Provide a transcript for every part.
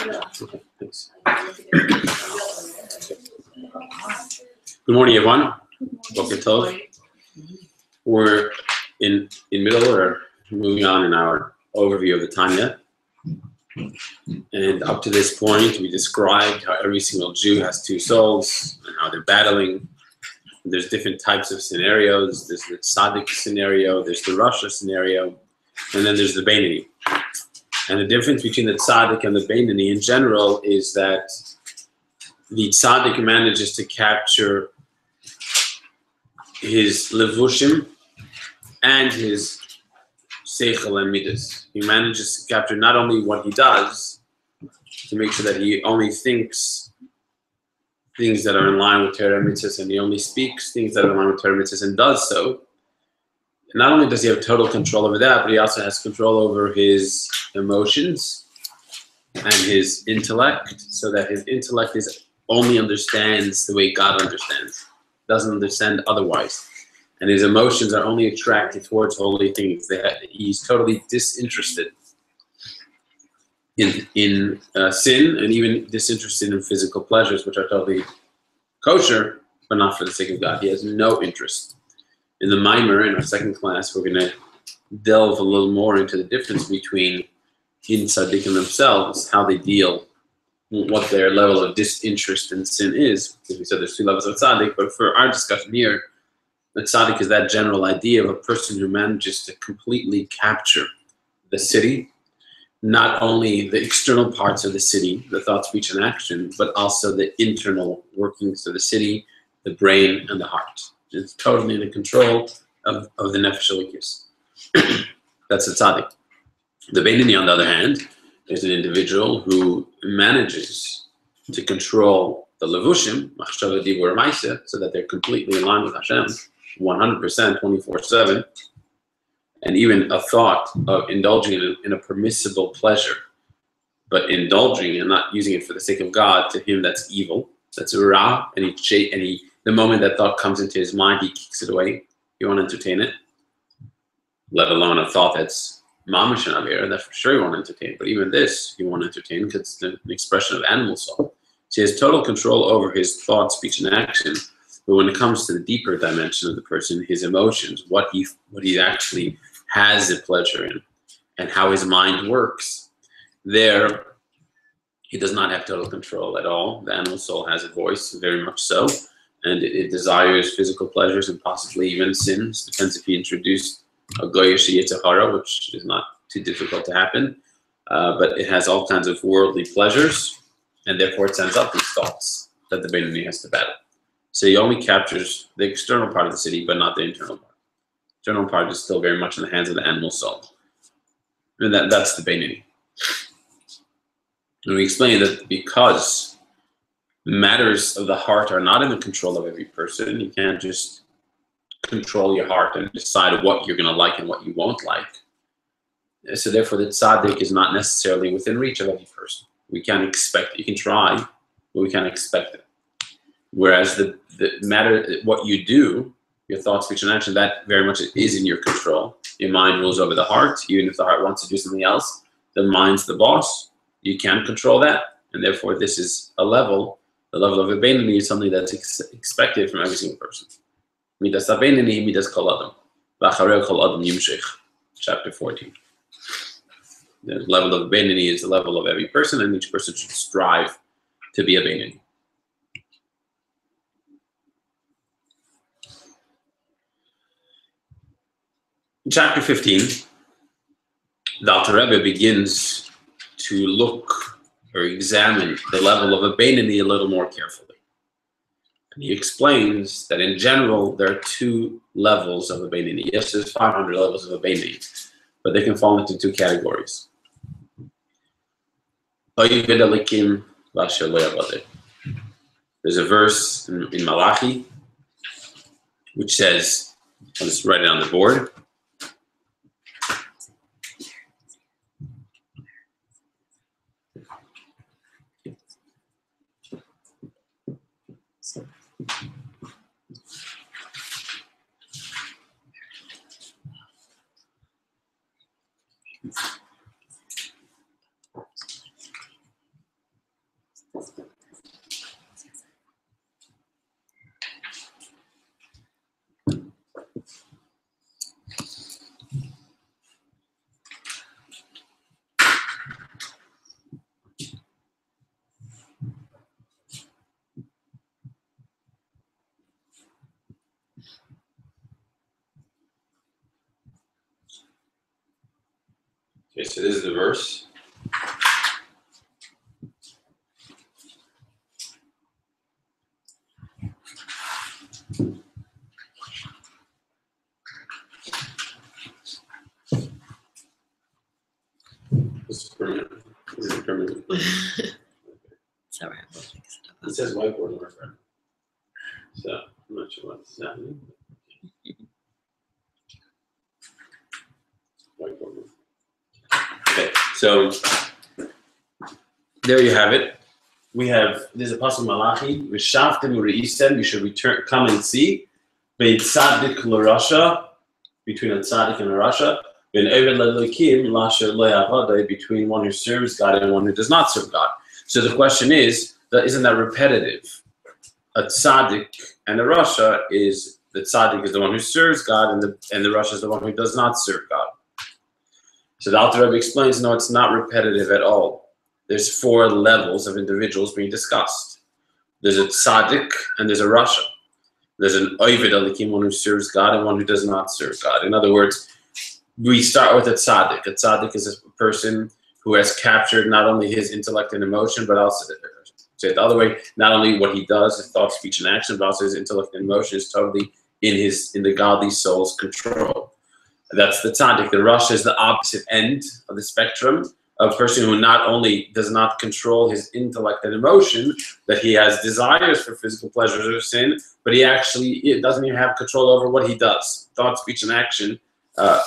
Okay, thanks. Good morning, everyone. Boker Tov. We're in middle or moving on in our overview of the Tanya. And up to this point, we described how every single Jew has two souls and how they're battling. There's different types of scenarios. There's the tzaddik scenario, there's the Rasha scenario, and then there's the Beinoni. And the difference between the tzaddik and the Beinoni in general is that the tzaddik manages to capture his levushim and his seichel and midas. He manages to capture not only what he does, to make sure that he only thinks things that are in line with Torah mitzvahs, and he only speaks things that are in line with Torah mitzvahs and does so. And not only does he have total control over that, but he also has control over his emotions and his intellect, so that his intellect only understands the way God understands, doesn't understand otherwise. And his emotions are only attracted towards holy things. He's totally disinterested in sin, and even disinterested in physical pleasures, which are totally kosher, but not for the sake of God. He has no interest. In the Mimer, in our second class, we're going to delve a little more into the difference between Hin Tzaddikim themselves, how they deal, what their level of disinterest in sin is. Because we said there's two levels of tzaddik, but for our discussion here, the tzaddik is that general idea of a person who manages to completely capture the city, not only the external parts of the city, the thought, speech, and action, but also the internal workings of the city, the brain, and the heart. It's totally in control of the nefesh elikis. That's the tzaddik. The Beinoni, on the other hand, is an individual who manages to control the levushim, machshava, dibur, ma'aseh, so that they're completely in line with Hashem, 100%, 24/7, and even a thought of indulging in a permissible pleasure, but indulging and not using it for the sake of God, to him that's evil, that's ra, and the moment that thought comes into his mind, he kicks it away. He won't entertain it, let alone a thought that's mamash and avir, that for sure he won't entertain. But even this, he won't entertain because it's an expression of animal soul. So he has total control over his thought, speech, and action. But when it comes to the deeper dimension of the person, his emotions, what he actually has a pleasure in, and how his mind works, there he does not have total control at all. The animal soul has a voice, very much so, and it desires physical pleasures and possibly even sins. Depends if he introduced a goyish yitzhara, which is not too difficult to happen, but it has all kinds of worldly pleasures, and therefore it sends out these thoughts that the Beinoni has to battle. So he only captures the external part of the city, but not the internal part. The internal part is still very much in the hands of the animal soul. And that's the Beinoni. And we explained that because matters of the heart are not in the control of every person, you can't just control your heart and decide what you're going to like and what you won't like. So therefore, the tzaddik is not necessarily within reach of every person. We can't expect it. You can try, but we can't expect it. Whereas the matter, what you do, your thought, speech, and action, that very much is in your control. Your mind rules over the heart. Even if the heart wants to do something else, the mind's the boss. You can't control that. And therefore, this is a level, the level of a Beinoni is something that's expected from every single person. Midas ha-Beinoni, midas kol adam. V'acharei kol adam yimshech. Chapter 14. The level of a Beinoni is the level of every person, and each person should strive to be a Beinoni. In chapter 15, the Alter Rebbe begins to look or examine the level of a Beinoni a little more carefully. And he explains that in general, there are two levels of a Beinoni. Yes, there's 500 levels of a Beinoni, but they can fall into two categories. There's a verse in Malachi which says, I'll just write it on the board. Okay, so this is the verse. This is permanent. This is permanent. It's all right. We'll fix it up. It says whiteboard over there. So I'm not sure what's happening. Whiteboard. Okay, so there you have it. We have this Apostle Malachi. V'shaftem u're'isem. You should return, come and see. Bein tzaddik l'rasha, between a tzaddik and a rasha. Bein oved l'elokim l'asher lo ya'avadai, between one who serves God and one who does not serve God. So the question is, isn't that repetitive? A tzaddik and a rasha is, the tzaddik is the one who serves God, and the rasha is the one who does not serve God. So the Alter Rebbe explains, no, it's not repetitive at all. There's 4 levels of individuals being discussed. There's a tzaddik and there's a rasha. There's an oved elikim, one who serves God and one who does not serve God. In other words, we start with a tzaddik. A tzaddik is a person who has captured not only his intellect and emotion, but also, say it the other way, not only what he does, his thought, speech, and action, but also his intellect and emotion is totally in the godly soul's control. That's the tzaddik. The rasha is the opposite end of the spectrum. A person who not only does not control his intellect and emotion, that he has desires for physical pleasures or sin, but it doesn't even have control over what he does. Thought, speech, and action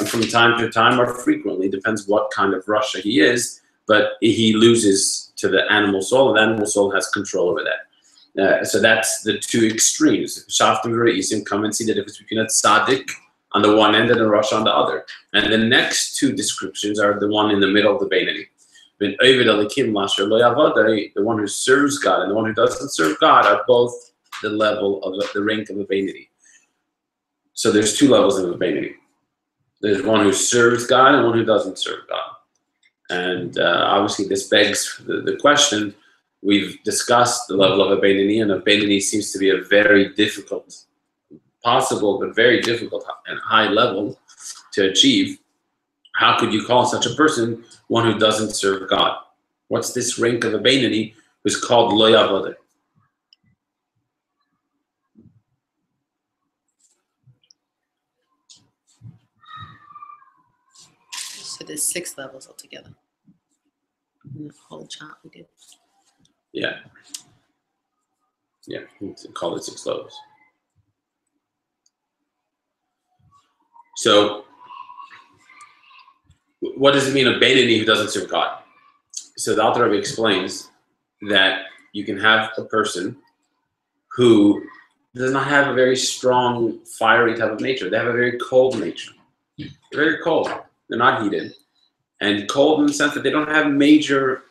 from time to time or frequently, depends what kind of rasha he is, but he loses to the animal soul, and the animal soul has control over that. So that's the 2 extremes. Shaftim v're'isim, come and see the difference between a tzaddik on the one end and a rasha on the other. And the next 2 descriptions are the one in the middle of the Beinani. Ben oved elikim l'asher lo ya'avadai, the one who serves God and the one who doesn't serve God are both the level of the rank of the Beinani. So there's 2 levels of the Beinani. There's one who serves God and one who doesn't serve God. And obviously this begs the question, we've discussed the level of a Beinani, and a Beinani seems to be a very difficult, possible but very difficult and high level to achieve. How could you call such a person one who doesn't serve God? What's this rank of a Beinani who's called lo ya'avadai? So there's 6 levels altogether in the whole chart we did. Yeah. Yeah, call it 6 levels. So, what does it mean, a Beinani who doesn't serve God? So the Alter Rebbe explains that you can have a person who does not have a very strong, fiery type of nature. They have a very cold nature. They're very cold. They're not heated. And cold in the sense that they don't have major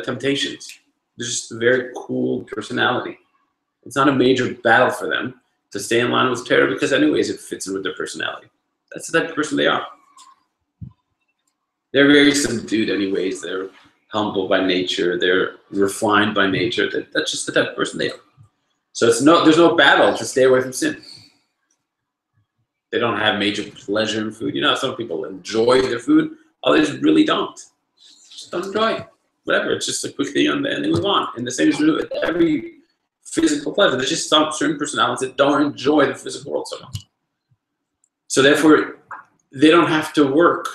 temptations. They're just a very cool personality. It's not a major battle for them to stay in line with Torah, because anyways it fits in with their personality. That's the type of person they are. They're very subdued anyways. They're humble by nature. They're refined by nature. That's just the type of person they are. So there's no battle to stay away from sin. They don't have major pleasure in food. You know, some people enjoy their food. Others really don't. Just don't enjoy it. Whatever. It's just a quick thing and they move on. And the same is true with every physical pleasure. There's just some certain personalities that don't enjoy the physical world so much. So therefore, they don't have to work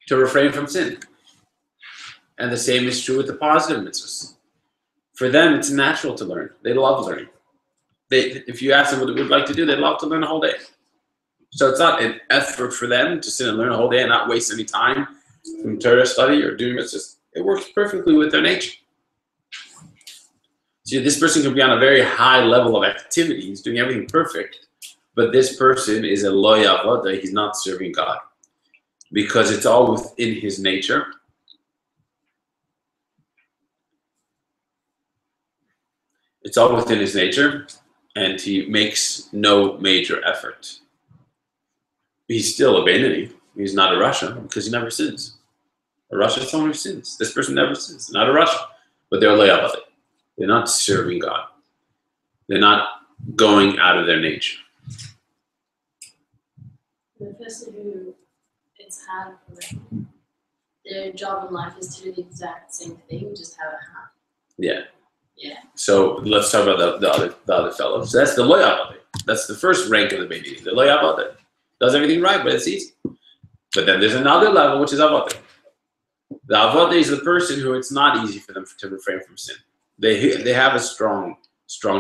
to refrain from sin. And the same is true with the positive mitzvahs. For them, it's natural to learn. They love learning. If you ask them what they would like to do, they love to learn a whole day. So it's not an effort for them to sit and learn a whole day and not waste any time from Torah study or doing mitzvahs. It works perfectly with their nature. So this person can be on a very high level of activity. He's doing everything perfect. But this person is a lo ya'avadai. He's not serving God. Because it's all within his nature. It's all within his nature, and he makes no major effort. He's still a Beinani. He's not a rasha because he never sins. A rasha is someone who sins. This person never sins. Not a rasha, but they're lo ya'avadai. They're not serving God. They're not going out of their nature. The person who it's hard for them their job in life is to do the exact same thing, just have it half. Yeah. Yeah. So let's talk about the other fellow. So that's the lo yavadeh. That's the first rank of the Beit. The lo yavadeh does everything right, but it's easy. But then there's another level, which is avadeh. The avadeh is the person who it's not easy for them to refrain from sin. They have a strong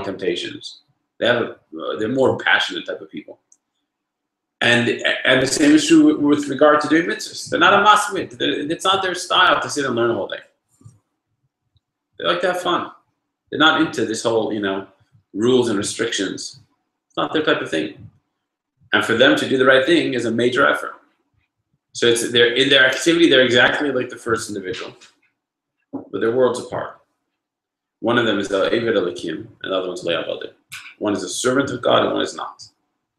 temptations. They're more passionate type of people. And the same is true with regard to doing mitzvahs. They're not a masmid. It's not their style to sit and learn all day. They like to have fun. They're not into this whole, rules and restrictions. It's not their type of thing. And for them to do the right thing is a major effort. So they're in their activity, they're exactly like the first individual, but they're worlds apart. One of them is the Eved Elikim, and the other one's Le'avadeh. One is a servant of God, and one is not.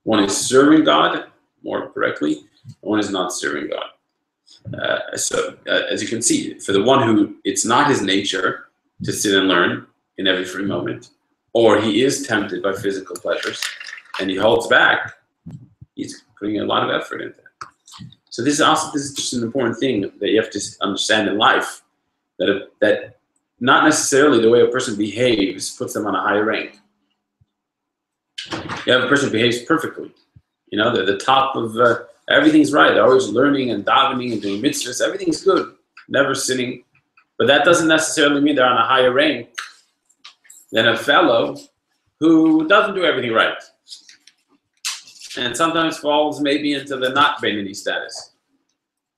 One is serving God, more correctly, and one is not serving God. As you can see, for the one who it's not his nature to sit and learn in every free moment, or he is tempted by physical pleasures, and he holds back, he's putting a lot of effort into it. So this is just an important thing that you have to understand in life, that not necessarily the way a person behaves puts them on a higher rank. You have a person who behaves perfectly. They're the top of everything's right. They're always learning and davening and doing mitzvahs. Everything's good, never sinning. But that doesn't necessarily mean they're on a higher rank than a fellow who doesn't do everything right. And sometimes falls maybe into the not Beinoni status.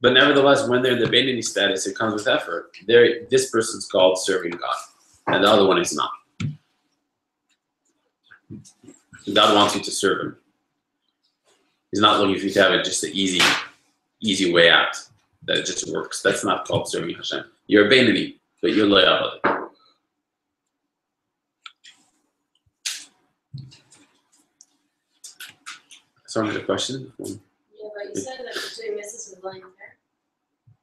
But nevertheless, when they're in the Beinoni status, it comes with effort. This person's called serving God, and the other one is not. God wants you to serve Him. He's not looking for you to have just an easy way out that it just works. That's not called serving Hashem. You're a Beinoni, but you're lo yavadeh. Someone had a question? Yeah, but you said that doing mitzvahs is lying there.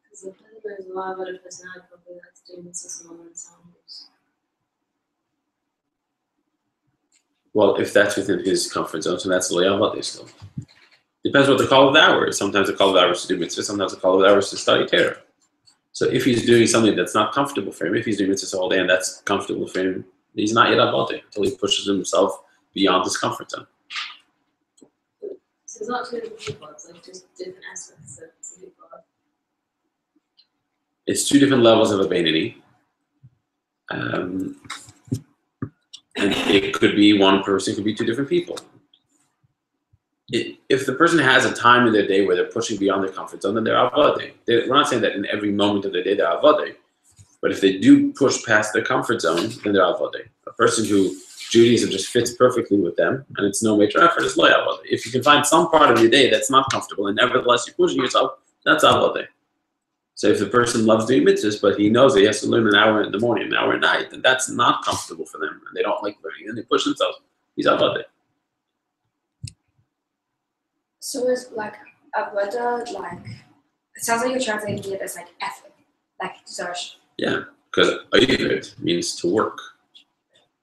Because the there's a lot of other personality probably likes doing mitzvahs alone in sounds. Well, if that's within his comfort zone, so that's lo yavadeh still. Depends what the call of the hour is. Sometimes the call of the hour is to do mitzvah, sometimes the call of the hour is to study Torah. So if he's doing something that's not comfortable for him, if he's doing mitzvahs all day and that's comfortable for him, he's not yet avadeh until he pushes himself beyond his comfort zone. So it's not two different people, it's like just different aspects of two people. It's two different levels of a Beinoni. And it could be one person, it could be two different people. If the person has a time in their day where they're pushing beyond their comfort zone, then they're avadeh. We're not saying that in every moment of their day they're avadeh. But if they do push past their comfort zone, then they're avadeh. A person who Judaism just fits perfectly with them, and it's no major effort, is lo yavadeh. If you can find some part of your day that's not comfortable, and nevertheless you're pushing yourself, that's avadeh. So if the person loves doing mitzvahs, but he knows that he has to learn an hour in the morning, an hour at night, then that's not comfortable for them, and they don't like learning, and they push themselves, he's avadeh. So is like avoda, like it sounds like you're translating it as like effort, like exertion. Yeah, because ayvid means to work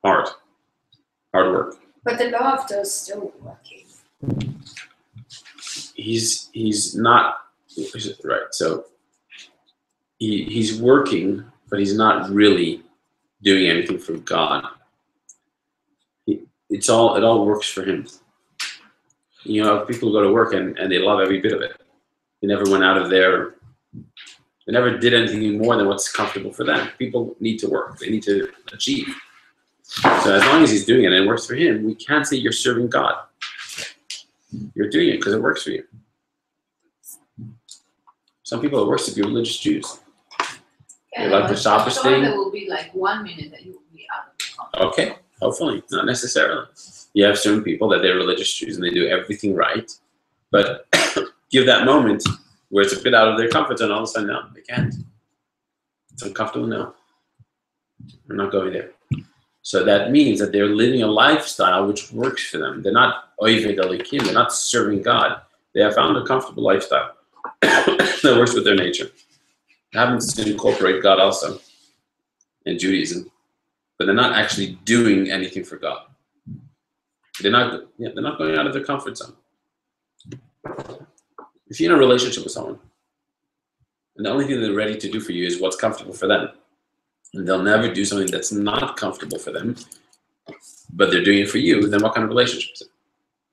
hard work. But the law of those still working. He's not right. So he's working, but he's not really doing anything for God. It all works for him. People go to work and they love every bit of it. They never went out of there. They never did anything more than what's comfortable for them. People need to work. They need to achieve. So as long as he's doing it and it works for him, we can't say you're serving God. You're doing it because it works for you. Some people, it works to be religious Jews. They like the Shabbos thing. There will be like 1 minute that you will be out of the comfort. Okay, hopefully, not necessarily. You have certain people that they're religious Jews and they do everything right, but give that moment where it's a bit out of their comfort zone, all of a sudden, no, they can't. It's uncomfortable, no. We're not going there. So that means that they're living a lifestyle which works for them. They're not oived alikim, they're not serving God. They have found a comfortable lifestyle that works with their nature. They happen to incorporate God also in Judaism, but they're not actually doing anything for God. They're not going out of their comfort zone. If you're in a relationship with someone And the only thing they're ready to do for you is what's comfortable for them. And they'll never do something that's not comfortable for them, but they're doing it for you. Then what kind of relationship is it?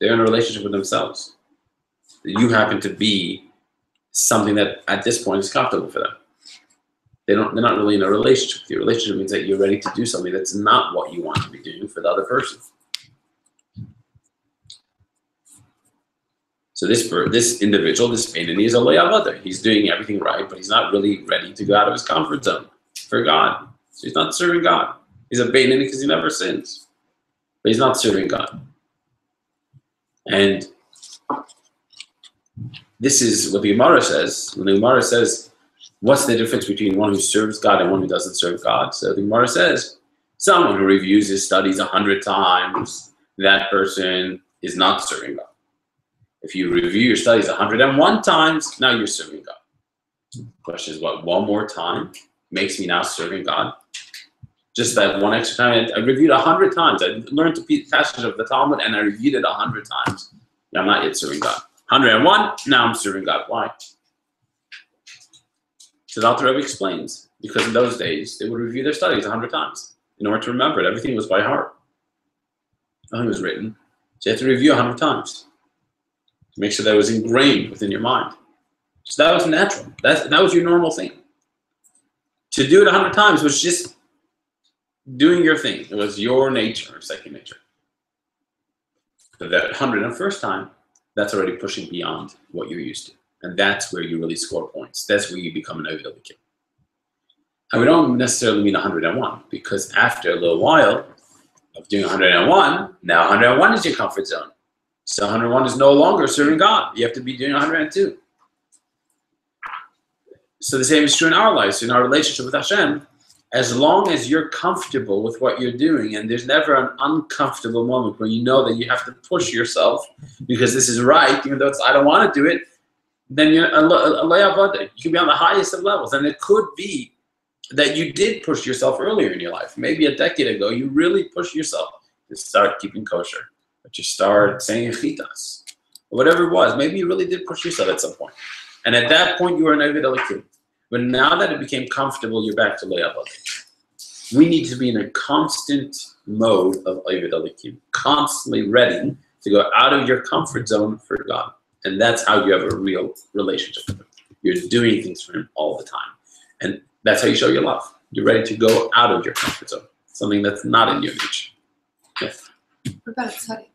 They're in a relationship with themselves. You happen to be something that at this point is comfortable for them. They're not really in a relationship with you. A relationship means that you're ready to do something that's not what you want to be doing for the other person. So this individual, this Beinoni, is a loyavada. He's doing everything right, but he's not really ready to go out of his comfort zone for God. So he's not serving God. He's a Beinoni because he never sins, but he's not serving God. And this is what the Gemara says. When the Gemara says, what's the difference between one who serves God and one who doesn't serve God? So the Gemara says, someone who reviews his studies 100 times, that person is not serving God. If you review your studies 101 times, now you're serving God. The question is, what, one more time makes me now serving God? Just that one extra time. I reviewed 100 times. I learned the passage of the Talmud and I reviewed it 100 times. I'm not yet serving God. 101, now I'm serving God. Why? So the Alter Rebbe explains, because in those days, they would review their studies 100 times in order to remember it. Everything was by heart. Nothing was written. So you have to review 100 times to make sure that it was ingrained within your mind. So that was natural. That was your normal thing. To do it 100 times was just doing your thing. It was your nature, second nature. But that 101st time, that's already pushing beyond what you're used to. And that's where you really score points. That's where you become an Ovid Elikim. And we don't necessarily mean 101, because after a little while of doing 101, now 101 is your comfort zone. So 101 is no longer serving God. You have to be doing 102. So the same is true in our lives, in our relationship with Hashem. As long as you're comfortable with what you're doing, and there's never an uncomfortable moment where you know that you have to push yourself because this is right, even though I don't want to do it, then you're a le'avada. You can be on the highest of levels. And it could be that you did push yourself earlier in your life. Maybe a decade ago, you really pushed yourself to start keeping kosher, but you start saying chitas, or whatever it was. Maybe you really did push yourself at some point. And at that point, you were an Ovid Elikim. But now that it became comfortable, you're back to le'avada. We need to be in a constant mode of Ovid Elikim, constantly ready to go out of your comfort zone for God. And that's how you have a real relationship with Him. You're doing things for Him all the time. And that's how you show your love. You're ready to go out of your comfort zone, something that's not in your nature. Yeah. What about study?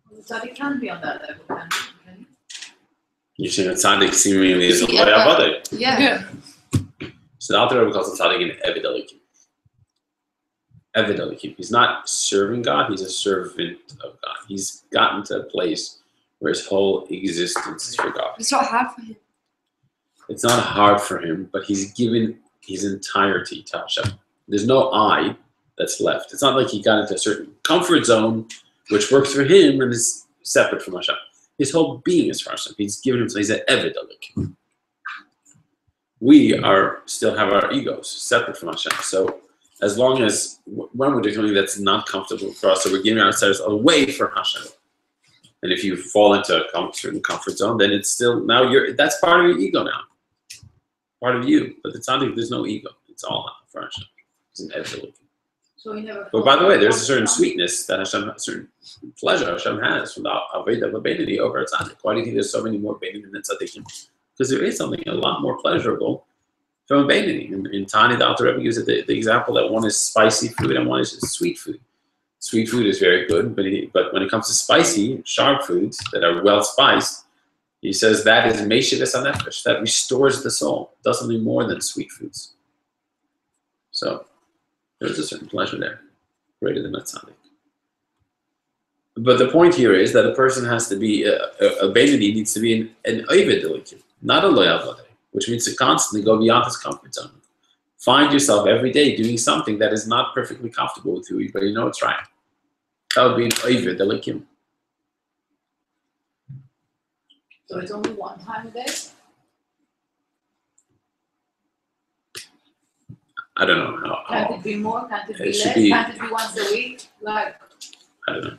Well, the tzaddik can be on that level, can he? You're saying that tzaddik seemingly is a Yeah. le'avada. Yeah. So the Alter Rebbe calls the tzaddik an Ovid Elikim. Ovid Elikim. He's not serving God, he's a servant of God. He's gotten to a place where his whole existence is for God. It's not hard for him. It's not hard for him, but he's given his entirety to Hashem. There's no I that's left. It's not like he got into a certain comfort zone, which works for him and is separate from Hashem. His whole being is for Hashem. He's given himself. He's an Ovid Elikim. We still have our egos separate from Hashem. So as long as when we're doing something that's not comfortable for us, so we're giving ourselves away for Hashem. And if you fall into a certain comfort zone, then it's still that's part of your ego now, part of you. But it's not like there's no ego. It's all for Hashem. It's an Ovid Elikim. So we never. But by the way, there's a certain sweetness that Hashem, a certain pleasure Hashem has from the Aveda of a Beinoni over a tzaddik. Why do you think there's so many more Beinoni than tzaddikim? Because there is something a lot more pleasurable from a Beinoni. In Tanya, the Alter Rebbe uses the example that one is spicy food and one is sweet food. Sweet food is very good, but when it comes to spicy, sharp foods that are well spiced, he says that is meishivis hanefesh, that restores the soul. It does something more than sweet foods. So there's a certain pleasure there, greater than that tzaddik. But the point here is that a person has to be, a Beinoni needs to be an Ovid Elikim, not a le'avada, which means to constantly go beyond his comfort zone. Find yourself every day doing something that is not perfectly comfortable with you, but you know it's right. That would be an Ovid Elikim. So it's only one time a day? I don't know how. Can't it be more? Can't it be It should less? be- Can't it be once a week? Like, I don't know.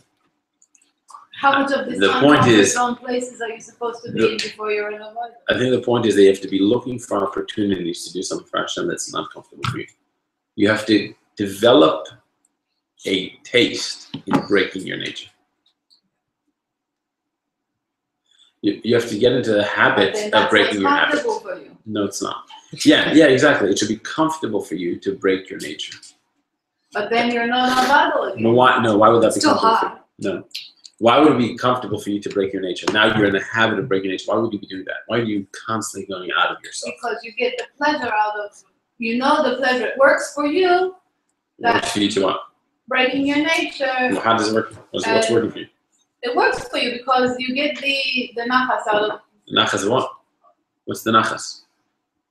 How much of this The time point is- on places are you supposed to be in before you're in a vital? I think the point is they have to be looking for opportunities to do something for Hashem that's not comfortable for you. You have to develop a taste in breaking your nature. You have to get into the habit of breaking your habit. Comfortable for you. No, it's not. Yeah, exactly. It should be comfortable for you to break your nature. But then you're not a vital again. No, why would that be Still comfortable? hard. No. Why would it be comfortable for you to break your nature? Now you're in the habit of breaking nature. Why would you be doing that? Why are you constantly going out of yourself? Because you get the pleasure out of, the pleasure. It works for you, What you need to want? breaking your nature. How does it work? What's working for you? It works for you because you get the nachas out of Nachas what? What's the nachas?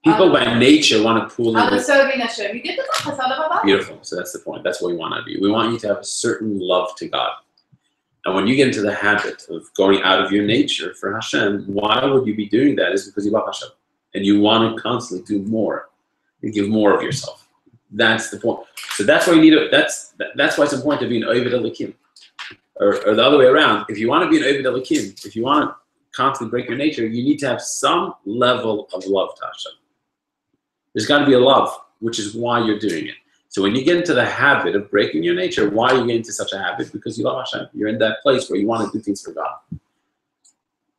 People by nature want to pull in. serving Hashem. You get the nachas out of about. Beautiful. So that's the point. That's what we want to do. We want you to have a certain love to God. And when you get into the habit of going out of your nature for Hashem, why would you be doing that? Is because you love Hashem. And you want to constantly do more. You give more of yourself. That's the point. So that's why you need that's why it's important to be an Oived Elokim. Or the other way around. If you want to be an Oived Elokim, if you want to constantly break your nature, you need to have some level of love to Hashem. There's got to be a love, which is why you're doing it. So when you get into the habit of breaking your nature, why are you getting into such a habit? Because you love Hashem. You're in that place where you want to do things for God.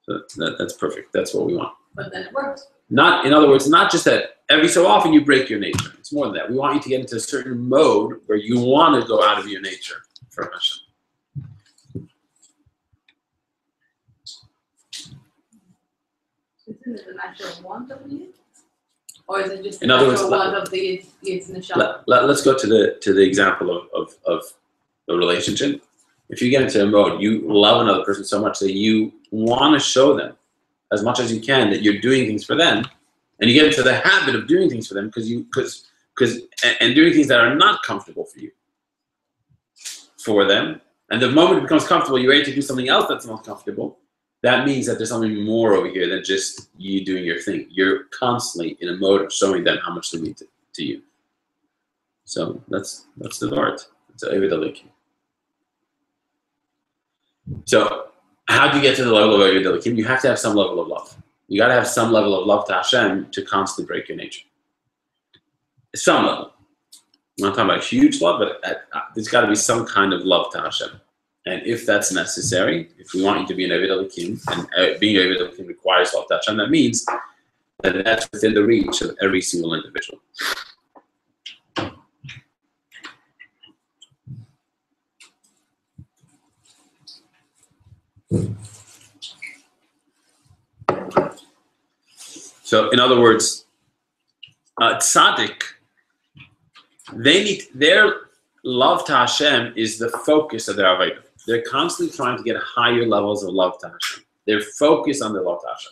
So that's perfect. That's what we want. But then it works. Not, in other words, not just that every so often you break your nature. It's more than that. We want you to get into a certain mode where you want to go out of your nature for Hashem. Isn't it a natural want of you? Or is it just a In other natural words, want of the Yetz Neshama? Let's go to the example of a relationship. If you get into a mode, you love another person so much that you want to show them as much as you can that you're doing things for them, and you get into the habit of doing things for them because doing things that are not comfortable for you for them. And the moment it becomes comfortable, you're ready to do something else that's not comfortable. That means that there's something more over here than just you doing your thing. You're constantly in a mode of showing them how much they mean to you. So that's the art. It's Oived Elokim. So how do you get to the level of Oived Elokim? You have to have some level of love. You got to have some level of love to Hashem to constantly break your nature. Some level. I'm not talking about huge love, but there's got to be some kind of love to Hashem. And if that's necessary, if we want you to be an Oived Elokim, and being Oived Elokim requires love to Hashem, that means that that's within the reach of every single individual. So, in other words, tzaddik, their love to Hashem is the focus of their avodah. They're constantly trying to get higher levels of love to Hashem. They're focused on their love to Hashem,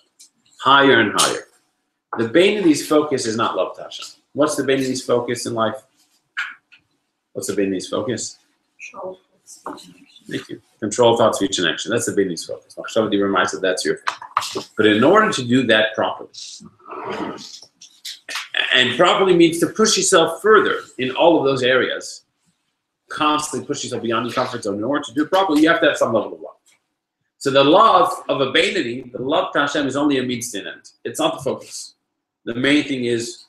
higher and higher. The Beinoni's focus is not love to Hashem. What's the Beinoni's focus in life? What's the Beinoni's focus? Control, speech, and action. Thank you. Control, thought, speech, and action. That's the Beinoni's focus. Machshavah reminds that that's your thing. But in order to do that properly, and properly means to push yourself further in all of those areas, constantly push yourself beyond your comfort zone. In order to do it properly, you have to have some level of love. So the love of a Beinoni, the love to Hashem, is only a means to an end. It's not the focus. The main thing is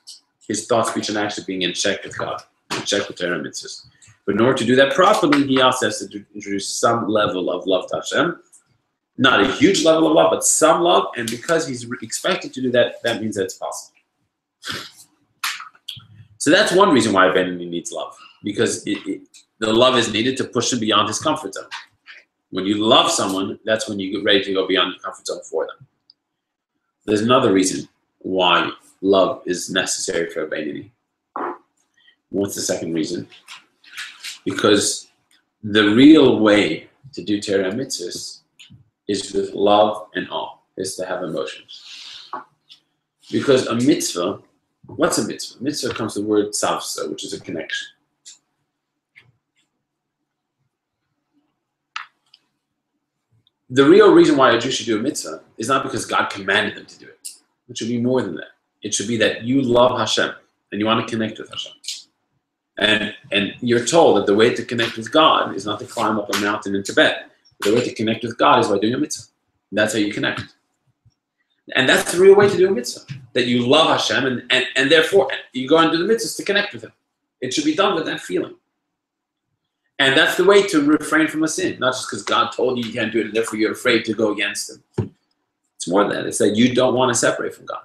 his thought, speech, and action being in check with God, in check with Torah and mitzvahs. But in order to do that properly, he also has to introduce some level of love to Hashem. Not a huge level of love, but some love. And because he's expected to do that, that means that it's possible. So that's one reason why a Beinoni needs love. Because the love is needed to push him beyond his comfort zone. When you love someone, that's when you get ready to go beyond your comfort zone for them. There's another reason why love is necessary for a Beinoni. What's the second reason? Because the real way to do Torah and mitzvahs is with love and awe, is to have emotions. Because a mitzvah, what's a mitzvah? Mitzvah comes from the word savsa, which is a connection. The real reason why a Jew should do a mitzvah is not because God commanded them to do it. It should be more than that. It should be that you love Hashem and you want to connect with Hashem. And you're told that the way to connect with God is not to climb up a mountain in Tibet. The way to connect with God is by doing a mitzvah. That's how you connect. And that's the real way to do a mitzvah. That you love Hashem and therefore you go and do the mitzvahs to connect with Him. It should be done with that feeling. And that's the way to refrain from a sin. Not just because God told you you can't do it and therefore you're afraid to go against Him. It's more than that. It's that you don't want to separate from God.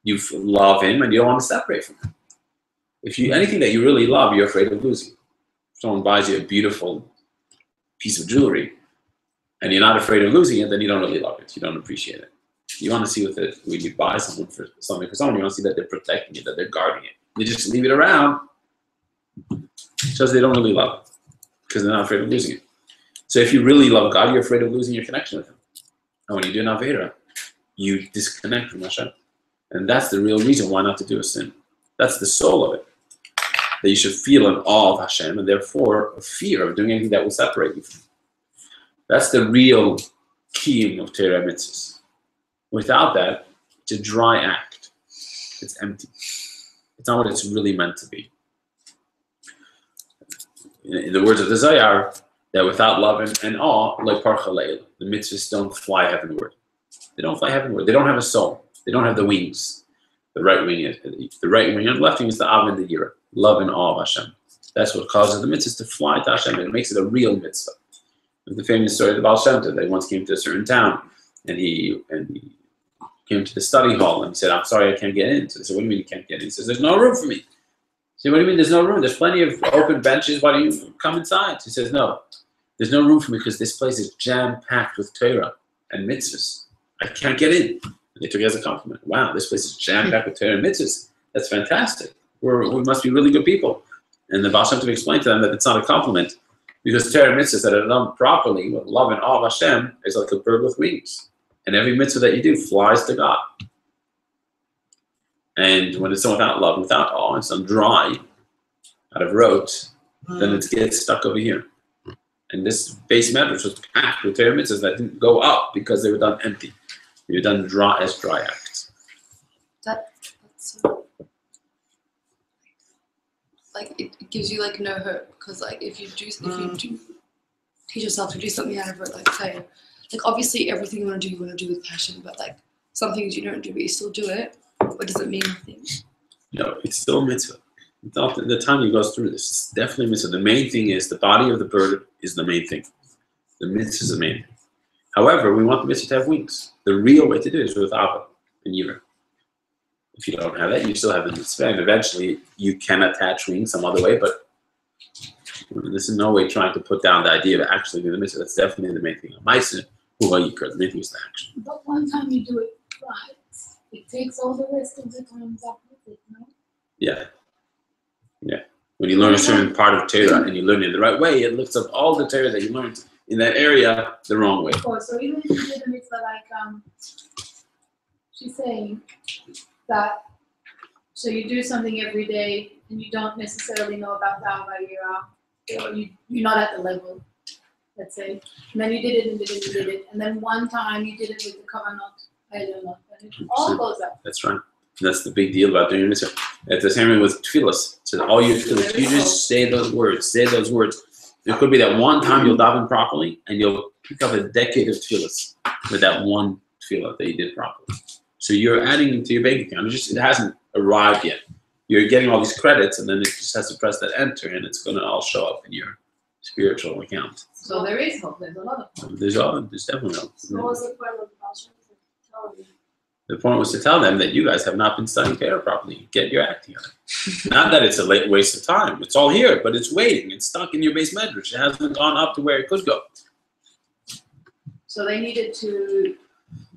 You love Him and you don't want to separate from Him. Anything that you really love, you're afraid of losing. If someone buys you a beautiful piece of jewelry and you're not afraid of losing it, then you don't really love it. You don't appreciate it. You want to see when you buy something for someone, you want to see that they're protecting it, that they're guarding it. You just leave it around. It shows they don't really love it because they're not afraid of losing it. So if you really love God, you're afraid of losing your connection with Him. And when you do an Avera, you disconnect from Hashem. And that's the real reason why not to do a sin. That's the soul of it. That you should feel an awe of Hashem and therefore a fear of doing anything that will separate you from Him. That's the real key of Torah mitzvahs. Without that, it's a dry act. It's empty. It's not what it's really meant to be. In the words of the Zohar, that without love and awe, like parchaleil, the mitzvahs don't fly heavenward. They don't fly heavenward. They don't have a soul. They don't have the wings. The right wing and the left wing is the av and the yira. Love and awe of Hashem. That's what causes the mitzvahs to fly to Hashem. It makes it a real mitzvah. The famous story of the Baal Shem Tov. They once came to a certain town, and he came to the study hall, and he said, "I'm sorry, I can't get in." So they said, "What do you mean you can't get in?" He says, "There's no room for me." He said, "What do you mean there's no room? There's plenty of open benches. Why don't you come inside?" He says, "No, there's no room for me because this place is jam-packed with Torah and mitzvahs. I can't get in." And they took it as a compliment. Wow, this place is jam-packed with Torah and mitzvahs. That's fantastic. We must be really good people. And the Baal Shem Tov explained to them that it's not a compliment because Torah and mitzvahs that are done properly with love and awe of Hashem is like a bird with wings. And every mitzvah that you do flies to God. And when it's done without love, without awe, it's done dry, out of rote, then it gets stuck over here. And this base medrash was packed with Torah mitzvahs that didn't go up because they were done empty. They were done dry as dry acts. That's like it gives you like no hope because like if you do teach yourself to do something out of it, like say, like obviously everything you want to do with passion, but like some things you don't do, but you still do it. What does it mean? Nothing. No, it's still a mitzvah. The Tanya goes through this. It's definitely a mitzvah. The main thing is the body of the bird is the main thing. The mitzvah is the main thing. However, we want the mitzvah to have wings. The real way to do it is with Abba and Yira. If you don't have that, you still have the mitzvah, and eventually you can attach wings some other way, but this is no way trying to put down the idea of actually doing the mitzvah. That's definitely the main thing. The main thing is the action. But one time you do it right, it takes all the rest of the times up with it, no? Yeah. Yeah. When you learn a certain part of Torah and you learn it the right way, it lifts up all the Torah that you learned in that area the wrong way. Oh, so even if you did a mitzvah like she's saying that, so you do something every day and you don't necessarily know about the Avayira, you're not at the level, let's say, and then you did it, and then one time you did it with the kavanot, I don't know, and it all goes up. That's right. That's the big deal about doing mitzvah. It's the same way with tefillas. So all your tefillas, you just say those words. Say those words. It could be that one time you'll daven properly, and you'll pick up a decade of tefillas with that one tefillah that you did properly. So you're adding into your bank account. It hasn't arrived yet. You're getting all these credits, and then it just has to press that enter, and it's going to all show up in your spiritual account. So there is hope. There's a lot of hope. There's definitely hope. What was the point of the Baal Shem Tov telling you? The point was to tell them that you guys have not been studying Torah properly. Get your act together. Not that it's a late waste of time. It's all here, but it's waiting. It's stuck in your base medrash. It hasn't gone up to where it could go. So they needed to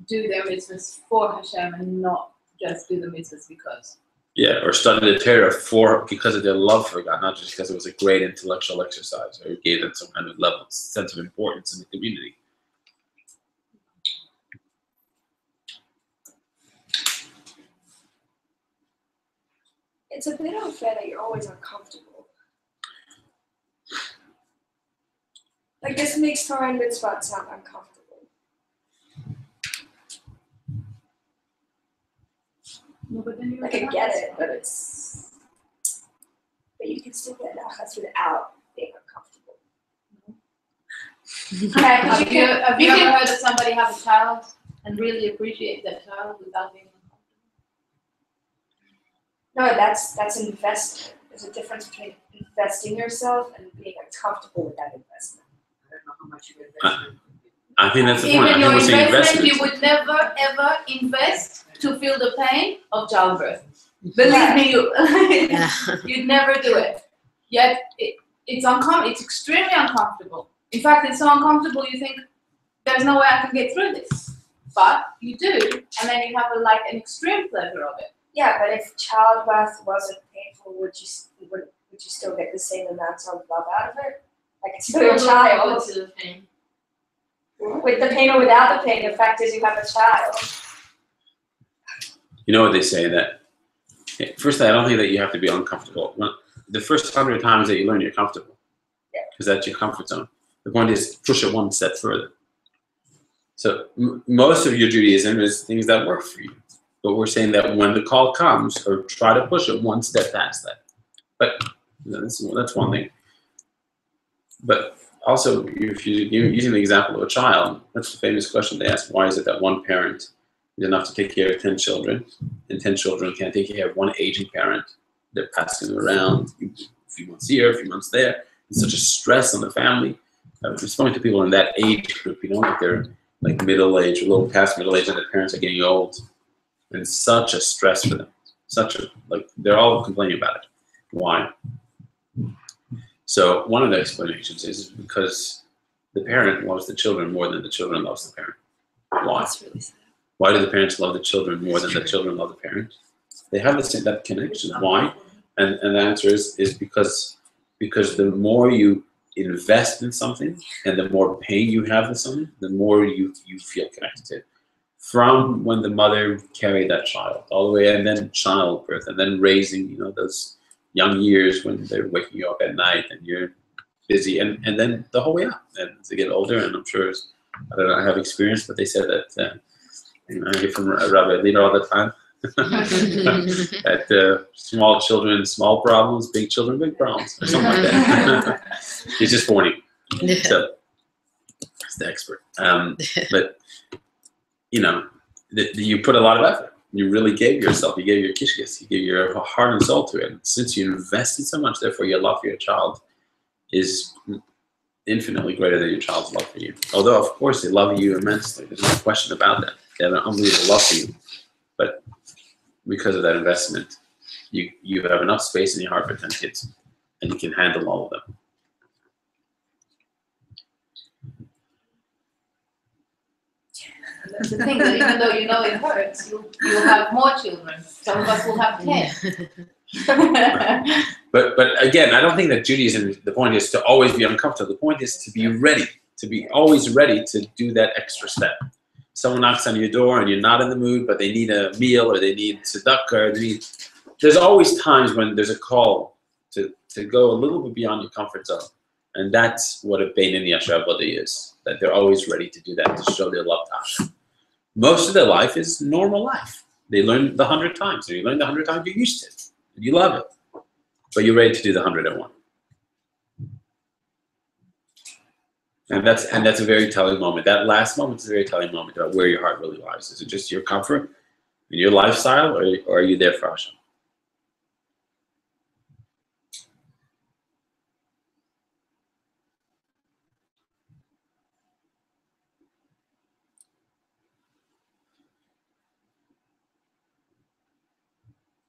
do their mitzvahs for Hashem and not just do the mitzvahs because. Yeah, or study the Torah because of their love for God, not just because it was a great intellectual exercise or it gave them some kind of level, sense of importance in the community. It's a bit unfair that you're always uncomfortable. Like this makes Torah and mitzvah sound uncomfortable. No, but then Like I get it, but you can still get nachas without being uncomfortable. Yeah, Have you ever heard of somebody have a child and really appreciate that child without being uncomfortable? No, that's investment. There's a difference between investing yourself and being comfortable with that investment. I don't know how much you invest. I think that's the point. I Even think your we're saying investment, investment. you would never ever invest to feel the pain of childbirth. Believe me, Yeah. you'd never do it. Yet it's extremely uncomfortable. In fact, it's so uncomfortable you think there's no way I can get through this. But you do, and then you have an extreme pleasure of it. Yeah, but if childbirth wasn't painful, would you still get the same amount of love out of it? Like it's still your child. To the pain. With the pain or without the pain, the fact is you have a child. You know what they say that, firstly, I don't think that you have to be uncomfortable. The first 100 times that you learn, you're comfortable. Because that's your comfort zone. The point is push it one step further. So most of your Judaism is things that work for you. But we're saying that when the call comes, or try to push it one step past that. But that's one thing. But also, if you're using the example of a child, that's the famous question they ask: why is it that one parent is enough to take care of 10 children, and 10 children can't take care of one aging parent? They're passing them around a few months here, a few months there. It's such a stress on the family. I've spoken to people in that age group, like they're like middle age, a little past middle age, and their parents are getting old. And it's such a stress for them. They're all complaining about it. Why? So one of the explanations is because the parent loves the children more than the children loves the parent. Why? That's really sad. Why do the parents love the children more than the children love the parent? They have that connection. Why? And the answer is because the more you invest in something and the more pain you have in something, the more you feel connected to it. From when the mother carried that child all the way, and then childbirth, and then raising, those young years when they're waking you up at night and you're busy, and then the whole way up. And as they get older, and I'm sure, I don't know, I have experience, but they said that, I hear from Rabbi Leader all the time, that small children, small problems, big children, big problems, or something like that. He's just warning. So, that's the expert. But, you put a lot of effort. You really gave yourself. You gave your kishkis. You gave your heart and soul to it. And since you invested so much, therefore your love for your child is infinitely greater than your child's love for you. Although, of course, they love you immensely. There's no question about that. They have an unbelievable love for you. But because of that investment, you have enough space in your heart for 10 kids, and you can handle all of them. That's the thing, that even though it hurts, you'll have more children. Some of us will have 10. But again, I don't think that Judaism, the point is to always be uncomfortable. The point is to be ready, to be always ready to do that extra step. Someone knocks on your door and you're not in the mood, but they need a meal, or they need tzedakah, there's always times when there's a call to go a little bit beyond your comfort zone. And that's what a Beinoni Yasher Avodah is, that they're always ready to do that, to show their love to Hashem. Most of their life is normal life. They learn the 100 times. So you learn the 100 times, you're used to it. And you love it. But you're ready to do the 101. And that's a very telling moment. That last moment is a very telling moment about where your heart really lies. Is it just your comfort and your lifestyle, or are you there for Hashem?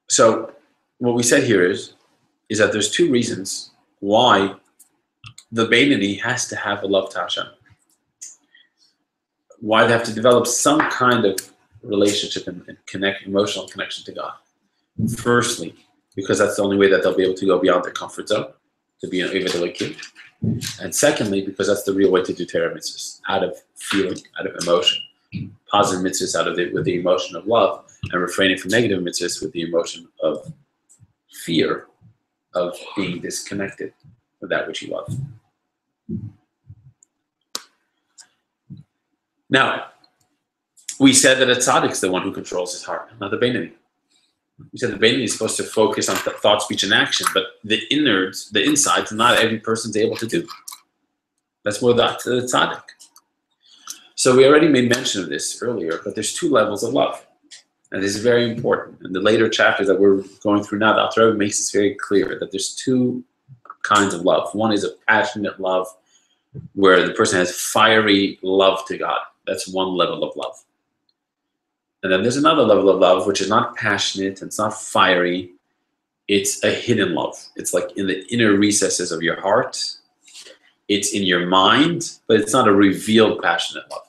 So what we said here is that there's two reasons why the Beinoni has to have a love to Hashem. Why they have to develop some kind of relationship and emotional connection to God. Firstly, because that's the only way that they'll be able to go beyond their comfort zone, to be an Oived kid. And secondly, because that's the real way to do Torah mitzvahs, out of feeling, out of emotion. Positive mitzvahs with the emotion of love, and refraining from negative mitzvahs with the emotion of fear of being disconnected with that which you love. Now, we said that a tzaddik is the one who controls his heart, not the Beinoni. We said the Beinoni is supposed to focus on thought, speech, and action, but the innards, the insides, not every person's able to do. That's more the tzaddik. So we already made mention of this earlier, but there's two levels of love. And this is very important. In the later chapters that we're going through now, the Alter Rebbe makes this very clear that there's two kinds of love. One is a passionate love where the person has fiery love to God. That's one level of love. And then there's another level of love which is not passionate, it's not fiery, it's a hidden love. It's like in the inner recesses of your heart. It's in your mind, but it's not a revealed passionate love.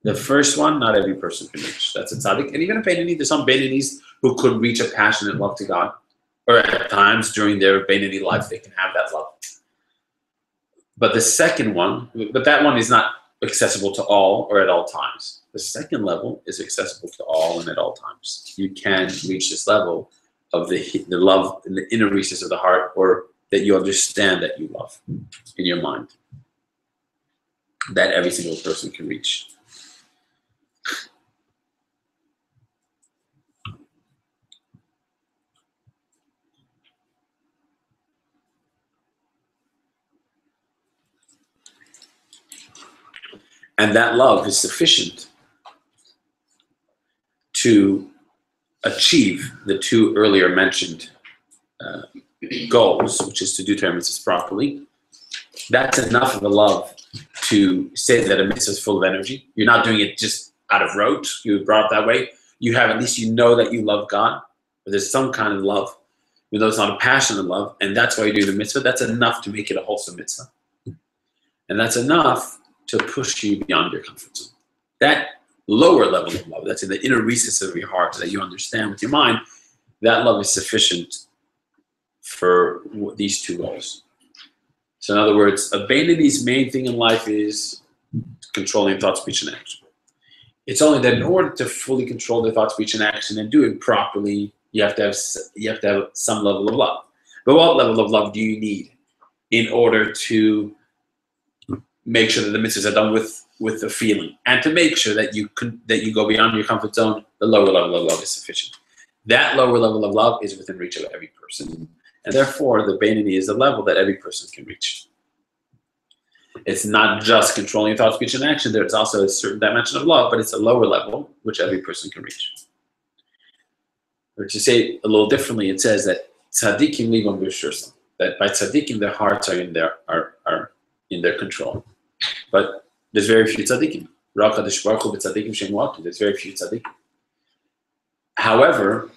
The first one, not every person can reach. That's a tzaddik. And even a Beinoni, there's some Beinonis who could reach a passionate love to God. Or at times during their Beinoni life, they can have that love. But the second one, but that one is not accessible to all or at all times. The second level is accessible to all and at all times. You can reach this level of the love in the inner recesses of the heart, or that you understand that you love in your mind. That every single person can reach. And that love is sufficient to achieve the two earlier mentioned goals, which is to do Torah mitzvahs properly. That's enough of a love to say that a mitzvah is full of energy. You're not doing it just out of rote. You were brought up that way. You have, at least you know that you love God, or there's some kind of love, even though it's not a passionate love, and that's why you do the mitzvah. That's enough to make it a wholesome mitzvah. And that's enough to push you beyond your comfort zone. That lower level of love, that's in the inner recesses of your heart that you understand with your mind, that love is sufficient for these two goals. So in other words, a Beinoni's main thing in life is controlling thought, speech, and action. It's only that in order to fully control the thought, speech, and action and do it properly, you have to have some level of love. But what level of love do you need in order to make sure that the mitzvahs are done with a feeling, and to make sure that you go beyond your comfort zone? The lower level of love is sufficient. That lower level of love is within reach of every person, and therefore the Beinoni is the level that every person can reach. It's not just controlling thought, speech, and action. There's also a certain dimension of love, but it's a lower level which every person can reach. Or to say it a little differently, it says that tzaddikim libam b'shursam, that by tzaddikim their hearts are in their control. But there's very few tzaddikim. There's very few tzaddikim. However,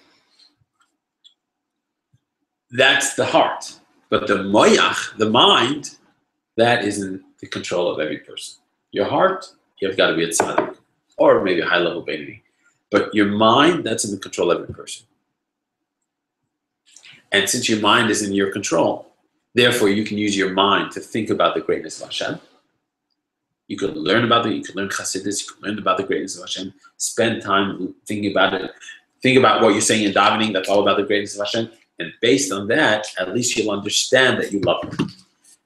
that's the heart. But the moyach, the mind, that is in the control of every person. Your heart, you've got to be a tzaddik, or maybe a high-level Beinoni. But your mind, that's in the control of every person. And since your mind is in your control, therefore you can use your mind to think about the greatness of Hashem. You could learn about it, you could learn Chassidus, you could learn about the greatness of Hashem, spend time thinking about it, think about what you're saying in davening, that's all about the greatness of Hashem, and based on that, at least you'll understand that you love Him.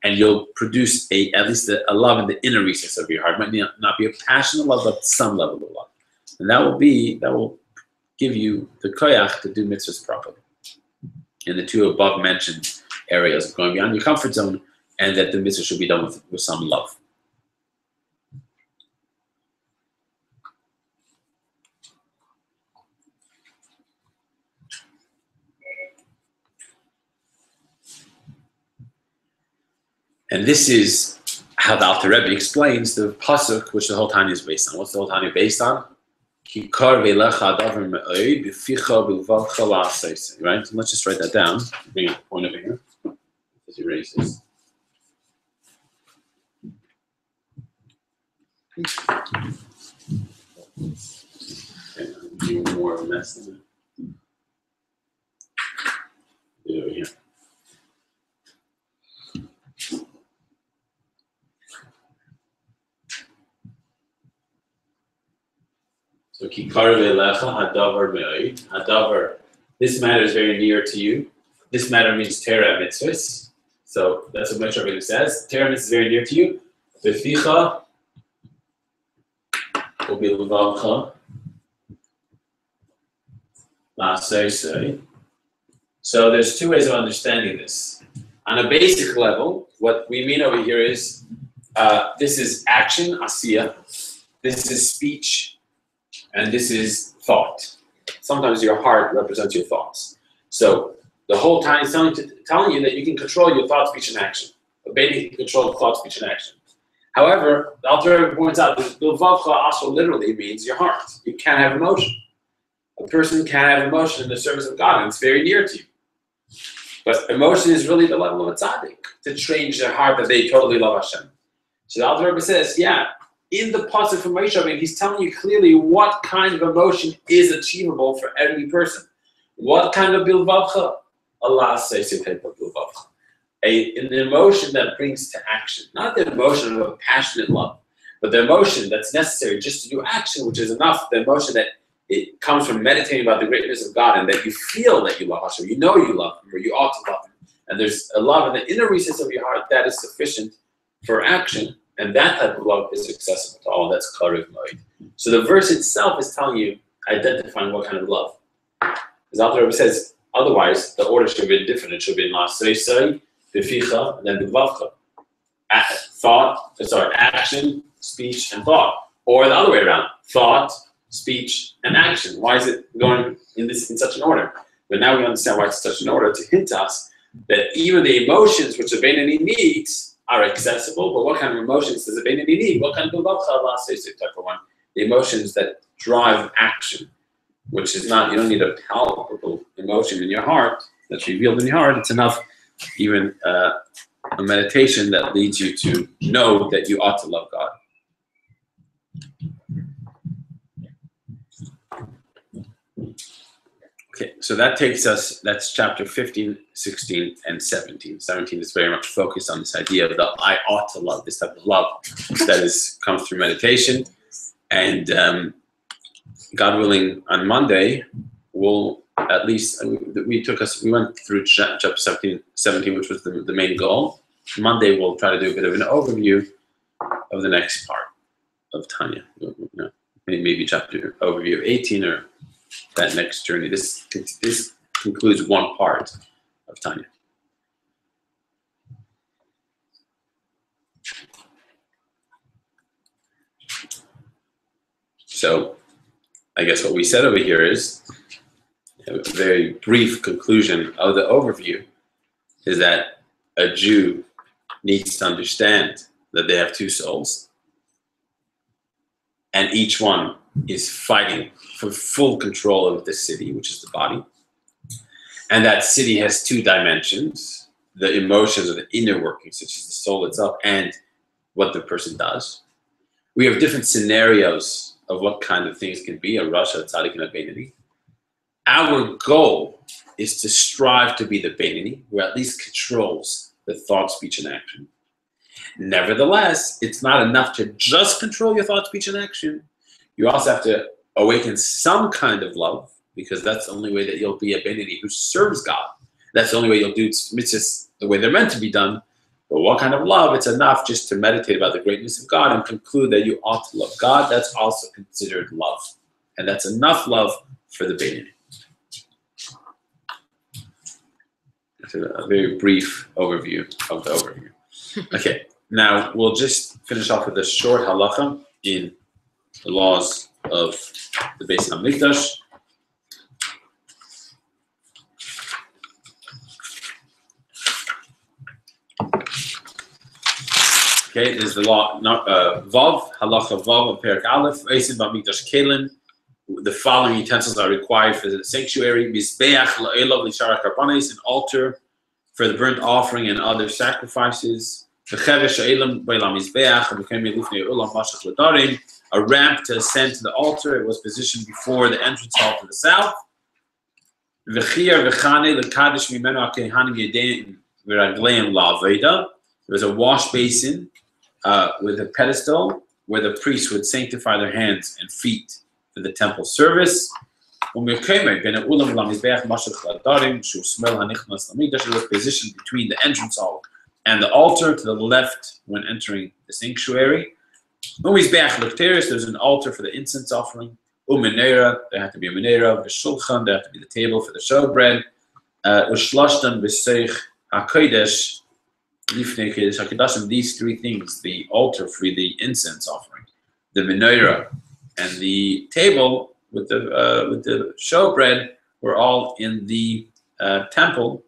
And you'll produce at least a love in the inner recess of your heart. It might not be a passionate love, but some level of love. And that will give you the koyach to do mitzvahs properly. In the two above mentioned areas of going beyond your comfort zone, and that the mitzvah should be done with some love. And this is how the Alter Rebbe explains the pasuk which the whole Tanya is based on. What's the whole Tanya based on? Right? So let's just write that down. Bring a point over here. Let's erase this. Okay, I'm doing more of a mess than that. Do it over here. So hadavar, this matter is very near to you. This matter means Torah mitzvahs. So that's what Moshe Rabbeinu says. Torah mitzvahs is very near to you. Beficha will be levavcha la'asei. So there's two ways of understanding this. On a basic level, what we mean over here is this is action, asiya. This is speech, and this is thought. Sometimes your heart represents your thoughts. So the whole time is telling you that you can control your thought, speech, and action. But Beni can control thought, speech, and action. However, the Alter Rebbe points out that Bilvavcha also literally means your heart. You can't have emotion. A person can't have emotion in the service of God, and it's very near to you. But emotion is really the level of a tzaddik, to change their heart that they totally love Hashem. So the Alter Rebbe says, yeah, in the pasuk from Moshe Rabbeinu, he's telling you clearly what kind of emotion is achievable for every person. What kind of bilvavcha? Allah says bilvavcha. An emotion that brings to action. Not the emotion of a passionate love, but the emotion that's necessary just to do action, which is enough. The emotion that it comes from meditating about the greatness of God and that you feel that you love Hashem. You know you love Him, or you ought to love Him. And there's a love in the inner recess of your heart that is sufficient for action. And that type of love is accessible to all. That's Karev Moed. So the verse itself is telling you, identifying what kind of love. As Alter Rebbe says, otherwise the order should have been different. It should have been La'asei, Beficha, and then Bivavcha. Action, speech, and thought. Or the other way around. Thought, speech, and action. Why is it going in such an order? But now we understand why it's such an order, to hint us that even the emotions which a Beinoni needs are accessible, but what kind of emotions does a Beinoni need? What kind of type of one? The emotions that drive action, which is not, you don't need a palpable emotion in your heart that's revealed in your heart. It's enough, even a meditation that leads you to know that you ought to love God. Okay, so that takes us, that's chapter 15, 16, and 17. 17 is very much focused on this idea of the I ought to love, this type of love that comes through meditation. And God willing, on Monday, we'll at least, we went through chapter 17, which was the main goal. Monday, we'll try to do a bit of an overview of the next part of Tanya. Maybe chapter overview of 18 or that next journey. This concludes one part of Tanya. So I guess what we said over here is a very brief conclusion of the overview is that a Jew needs to understand that they have two souls, and each one is fighting for full control of the city, which is the body. And that city has two dimensions, the emotions or the inner workings, such as the soul itself and what the person does. We have different scenarios of what kind of things can be, a Rasha, a Tzaddik, and a Beinoni. Our goal is to strive to be the Beinoni, who at least controls the thought, speech, and action. Nevertheless, it's not enough to just control your thought, speech, and action. You also have to awaken some kind of love, because that's the only way that you'll be a Beinoni who serves God. That's the only way you'll do mitzvahs the way they're meant to be done. But what kind of love? It's enough just to meditate about the greatness of God and conclude that you ought to love God. That's also considered love. And that's enough love for the Beinoni. That's a very brief overview of the overview. Okay, now we'll just finish off with a short halacha in the laws of the Beis Hamikdash. Okay, there's the law, Vav, halacha Vav, Perak Aleph, Eisim B'Hamikdash Kelim. The following utensils are required for the sanctuary: Mizbeach la'elav l'shara karbanos, an altar for the burnt offering and other sacrifices. V'chevesh ha'elam b'elam mizbeach, v'kem yelufnei ulam mashach l'darim. A ramp to ascend to the altar. It was positioned before the entrance hall to the south. V'chiyar v'chane l'kadosh mimenu ha'kehanim yedeim v'ragleim la'aveda. There was a wash basin with a pedestal where the priests would sanctify their hands and feet for the temple service. It was positioned between the entrance hall and the altar to the left when entering the sanctuary. There's an altar for the incense offering. There had to be a menorah. There had to be the table for the showbread. these three things, the altar for the incense offering, the menorah, and the table with the showbread, were all in the temple.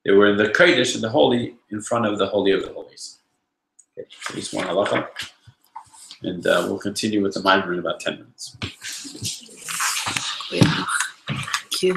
They were in the Kodesh, in the holy, in front of the Holy of the Holies. Okay, so this one halacha. And we'll continue with the mimer in about 10 minutes. Thank you.